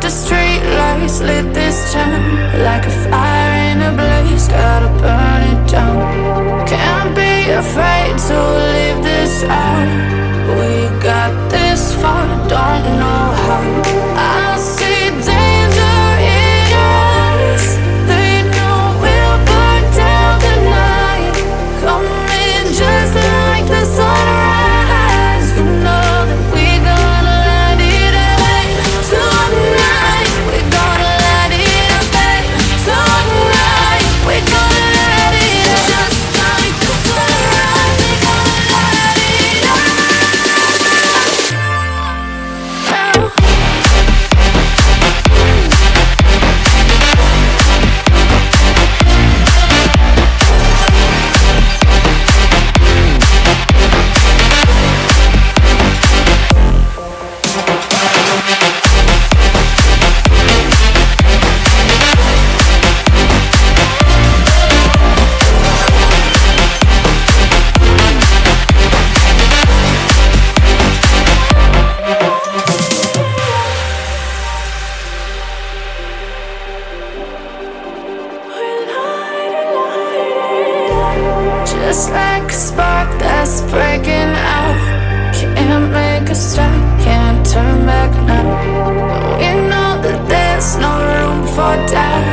the street lights lit this town like a fire in a blaze, gotta burn it down. Can't be afraid to leave this out. We got this far, don't know how. I see danger in our eyes. They know we'll burn down the night, coming just like the sunrise. You know that we gonna light it up tonight. We gonna light it up tonight. We gonna light it up just like the sunrise. We gonna light it up now. Just like a spark that's breaking out. Can't make a stop, can't turn back now. We know that there's no room for doubt.